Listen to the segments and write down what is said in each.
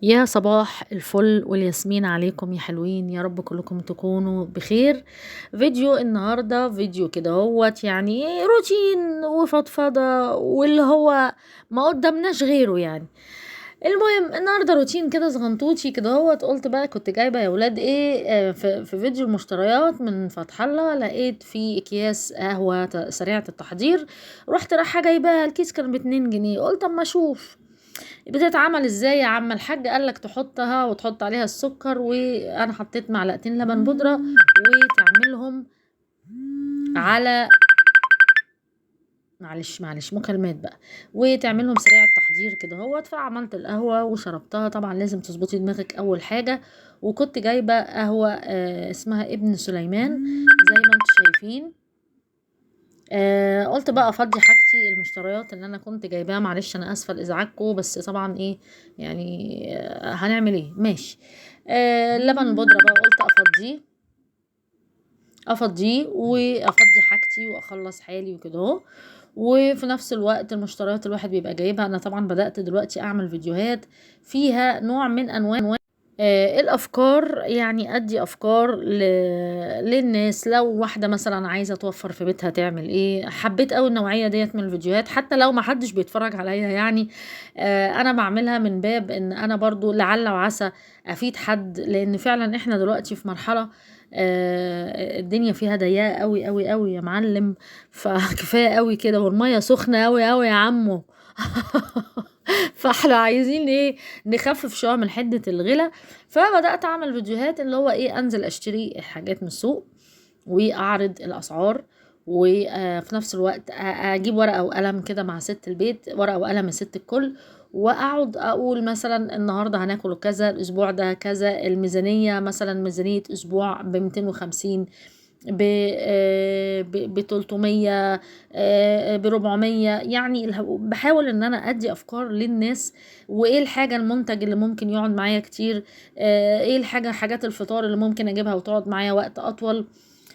يا صباح الفل والياسمين عليكم يا حلوين، يا رب كلكم تكونوا بخير. فيديو النهاردة فيديو كده هوت يعني روتين وفضفضة واللي هو ما قدامناش غيره يعني. المهم النهارده روتين كده صغنطوطي كده هوت، قلت بقى كنت جايبه يا ولاد ايه في فيديو المشتريات من فتح الله، لقيت في اكياس قهوه سريعه التحضير. رحت رايحه جايباها، الكيس كان ب2 جنيه. قلت اما اشوف بتتعمل ازاي يا عم الحاج. قالك تحطها وتحط عليها السكر، وانا حطيت معلقتين لبن بودرة وتعملهم على معلش مكالمات بقى، وتعملهم سريع التحضير كده هوت. فعملت القهوة وشربتها. طبعا لازم تظبطي دماغك اول حاجة. وكنت جايبة قهوة اسمها ابن سليمان زي ما انتم شايفين. قلت بقى افضي حاجتي المشتريات اللي انا كنت جايباها. معلش انا اسفه لازعاجكم، بس طبعا ايه يعني هنعمل ايه، ماشي. اللبن البودره بقى قلت افضيه وافضي حاجتي واخلص حالي وكده اهو. وفي نفس الوقت المشتريات الواحد بيبقى جايبها. انا طبعا بدأت دلوقتي اعمل فيديوهات فيها نوع من انواع الافكار، يعني ادي افكار للناس. لو واحده مثلا عايزه توفر في بيتها تعمل ايه. حبيت قوي النوعيه ديت من الفيديوهات حتى لو ما حدش بيتفرج عليا يعني. انا بعملها من باب ان انا برضو لعل وعسى افيد حد، لان فعلا احنا دلوقتي في مرحله الدنيا فيها ضيقه قوي قوي قوي يا معلم. فكفايه قوي كده، والميه سخنه قوي قوي يا عمو. فاحنا عايزين ايه؟ نخفف شويه من حده الغلا. فبدأت أعمل فيديوهات اللي هو إيه، أنزل أشتري حاجات من السوق وأعرض الأسعار. وفي نفس الوقت أجيب ورقة وقلم كده مع ست البيت، ورقة وقلم يا ست الكل، وأقعد أقول مثلا النهاردة هناكل كذا، الأسبوع ده كذا، الميزانية مثلا ميزانية أسبوع ب250، ب 300، ب 400. يعني بحاول ان انا ادي افكار للناس. وايه الحاجة المنتج اللي ممكن يقعد معايا كتير، ايه حاجات الفطار اللي ممكن اجيبها وتقعد معايا وقت اطول.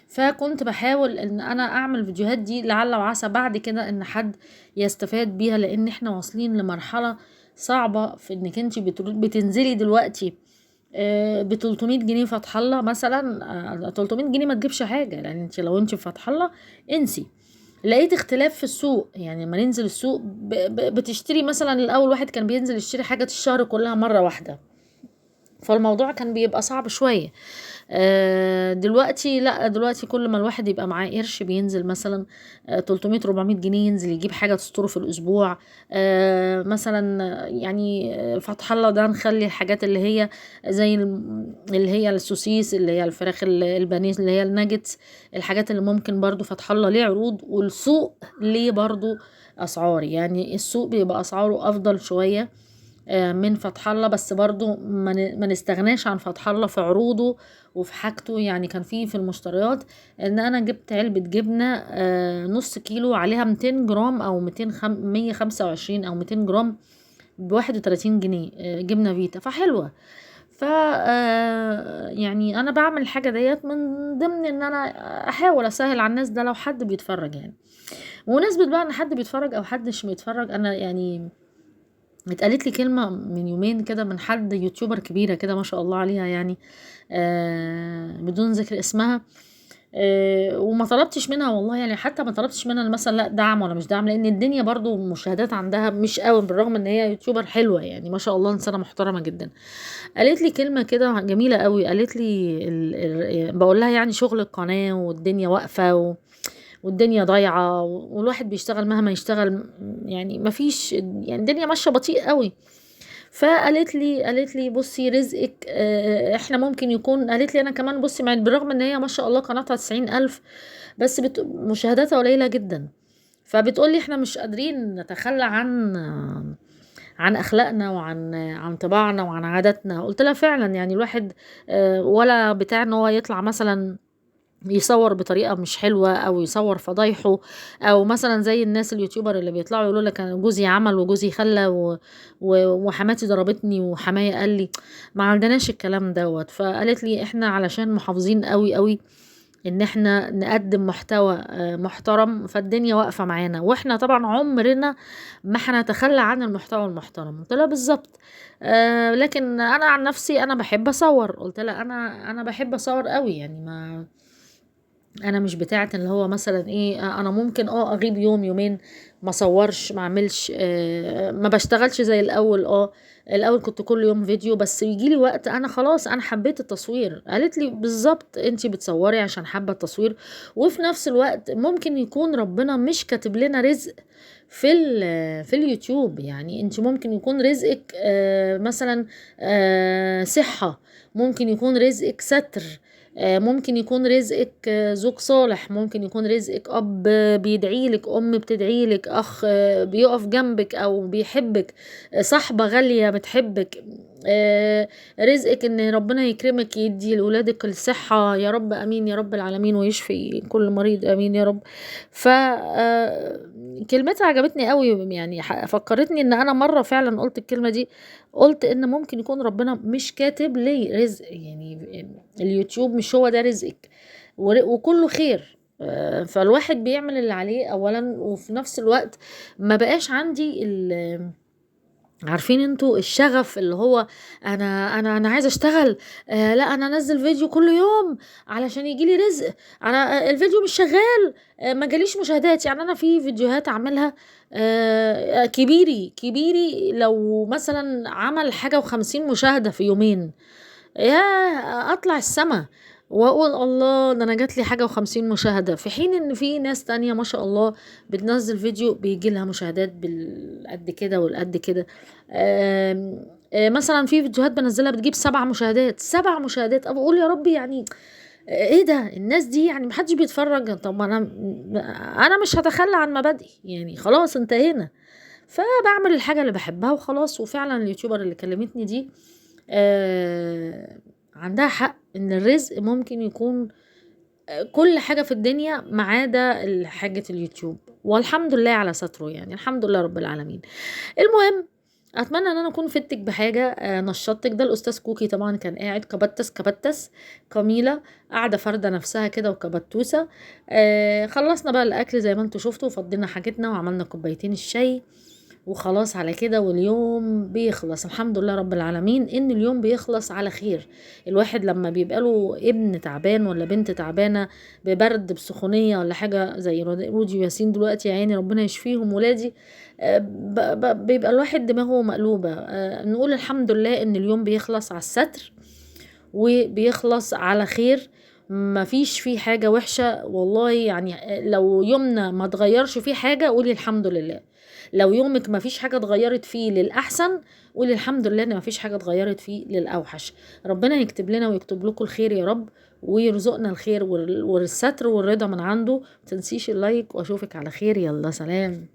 فكنت بحاول ان انا اعمل فيديوهات دي لعل وعسى بعد كده ان حد يستفاد بيها، لان احنا واصلين لمرحلة صعبة في انك انت بتنزلي دلوقتي ب 300 جنيه فتح الله مثلا. 300 جنيه ما تجيبش حاجة، لان انت لو انت في فتح الله انسي. لقيت اختلاف في السوق، يعني لما ننزل السوق بتشتري مثلا. الاول واحد كان بينزل يشتري حاجة الشهر كلها مرة واحدة، فالموضوع كان بيبقى صعب شوية. دلوقتي لا، دلوقتي كل ما الواحد يبقى معاه قرش بينزل مثلا 300 400 جنيه ينزل يجيب حاجة تستره في الأسبوع. مثلا يعني فتح الله ده نخلي الحاجات اللي هي زي اللي هي السوسيس، اللي هي الفراخ البانيه، اللي هي الناجتس. الحاجات اللي ممكن برضو فتح الله ليه عروض، والسوق ليه برضو أسعار. يعني السوق بيبقى أسعاره أفضل شوية من فتح الله، بس برضو ما نستغناش عن فتح الله في عروضه وفي حاجته. يعني كان في المشتريات ان انا جبت علبة جبنة نص كيلو عليها 200 جرام او 125 او 200 جرام ب31 جنيه. جبنة فيتا فحلوة. ف يعني انا بعمل الحاجة ديت من ضمن ان انا احاول اسهل على الناس، ده لو حد بيتفرج يعني. ونسبة بقى ان حد بيتفرج او حد مش بيتفرج، انا يعني اتقالت لي كلمة من يومين كده من حد يوتيوبر كبيرة كده ما شاء الله عليها يعني، بدون ذكر اسمها. وما طلبتش منها والله، يعني حتى ما طلبتش منها مثلا لا دعم ولا مش دعم، لان الدنيا برضو مشاهدات عندها مش قوي، بالرغم ان هي يوتيوبر حلوة يعني ما شاء الله، انسانة محترمة جدا. قالت لي كلمة كده جميلة قوي. قالت لي بقول لها يعني شغل القناة والدنيا واقفة والدنيا ضايعة والواحد بيشتغل مهما يشتغل، يعني مفيش، يعني الدنيا ماشية بطيء قوي. قالت لي بصي رزقك احنا ممكن يكون. قالت لي انا كمان بصي بالرغم ان هي ما شاء الله قناتها 90,000، بس مشاهداتها قليلة جدا. فبتقول لي احنا مش قادرين نتخلى عن اخلاقنا وعن طباعنا وعن عاداتنا. قلت لها فعلا يعني الواحد ولا بتاع ان هو يطلع مثلا يصور بطريقة مش حلوة او يصور فضايحه، او مثلا زي الناس اليوتيوبر اللي بيطلعوا يقولوا لك انا جوزي عمل وجوزي خلى وحماتي ضربتني وحماية قال لي. ما عندناش الكلام دوت. فقالت لي احنا علشان محافظين قوي قوي ان احنا نقدم محتوى محترم، فالدنيا واقفة معانا، واحنا طبعا عمرنا ما هنتخلى عن المحتوى المحترم. قلت لها بالظبط. لكن انا عن نفسي انا بحب اصور، قلت لها انا بحب اصور قوي، يعني ما انا مش بتاعه اللي هو مثلا ايه، انا ممكن اغيب يوم يومين ما صورش ما اعملش، ما بشتغلش زي الاول. الاول كنت كل يوم فيديو، بس يجي لي وقت انا خلاص انا حبيت التصوير. قالت لي بالظبط انتي بتصوري عشان حابه التصوير، وفي نفس الوقت ممكن يكون ربنا مش كاتب لنا رزق في اليوتيوب. يعني انت ممكن يكون رزقك مثلا صحة، ممكن يكون رزقك ستر، ممكن يكون رزقك زوج صالح، ممكن يكون رزقك اب بيدعيلك، ام بتدعيلك، اخ بيقف جنبك او بيحبك، صاحبة غالية بتحبك. رزقك ان ربنا يكرمك يدي لولادك الصحة يا رب، امين يا رب العالمين، ويشفي كل مريض، امين يا رب. ف كلمتها عجبتني قوي، يعني فكرتني ان انا مرة فعلا قلت الكلمة دي، قلت ان ممكن يكون ربنا مش كاتب لي رزق، يعني اليوتيوب مش هو ده رزقك، وكله خير. فالواحد بيعمل اللي عليه اولا، وفي نفس الوقت ما بقاش عندي عارفين انتوا الشغف اللي هو انا عايزه اشتغل. لا انا انزل فيديو كل يوم علشان يجي لي رزق. انا الفيديو مش شغال، ما جاليش مشاهدات. يعني انا في فيديوهات اعملها كبيري لو مثلا عمل حاجه وخمسين مشاهده في يومين، يا اطلع السما واقول الله ده انا جات لي حاجه وخمسين مشاهده، في حين ان في ناس تانية ما شاء الله بتنزل فيديو بيجي لها مشاهدات بالقد كده والقد كده. مثلا في فيديوهات بنزلها بتجيب 7 مشاهدات، 7 مشاهدات. ابقى اقول يا ربي يعني ايه ده الناس دي، يعني محدش بيتفرج؟ طب انا مش هتخلى عن مبادئي، يعني خلاص انتهينا. فبعمل الحاجه اللي بحبها وخلاص. وفعلا اليوتيوبر اللي كلمتني دي آه عندها حق، ان الرزق ممكن يكون كل حاجة في الدنيا ما عدا حاجة اليوتيوب، والحمد لله على ستره، يعني الحمد لله رب العالمين. المهم، اتمنى ان انا اكون فدتك بحاجه، نشطتك. ده الاستاذ كوكي طبعا كان قاعد كبتس كميله، قاعده فارده نفسها كده وكبتوسه. خلصنا بقى الاكل زي ما انتوا شفتوا، وفضينا حاجتنا وعملنا كوبايتين الشاي، وخلاص على كده واليوم بيخلص. الحمد لله رب العالمين ان اليوم بيخلص على خير. الواحد لما بيبقى له ابن تعبان ولا بنت تعبانه ببرد بسخونيه ولا حاجه زي رودي وياسين دلوقتي، يا عيني ربنا يشفيهم ولادي، بيبقى الواحد دماغه مقلوبه. نقول الحمد لله ان اليوم بيخلص على الستر وبيخلص على خير، ما فيش فيه حاجة وحشة والله. يعني لو يومنا ما تغيرش فيه حاجة قولي الحمد لله، لو يومك ما فيش حاجة اتغيرت فيه للأحسن قولي الحمد لله ان ما فيش حاجة اتغيرت فيه للأوحش. ربنا يكتب لنا ويكتب لكم الخير يا رب، ويرزقنا الخير والستر والرضا من عنده. متنسيش اللايك، واشوفك على خير. يلا سلام.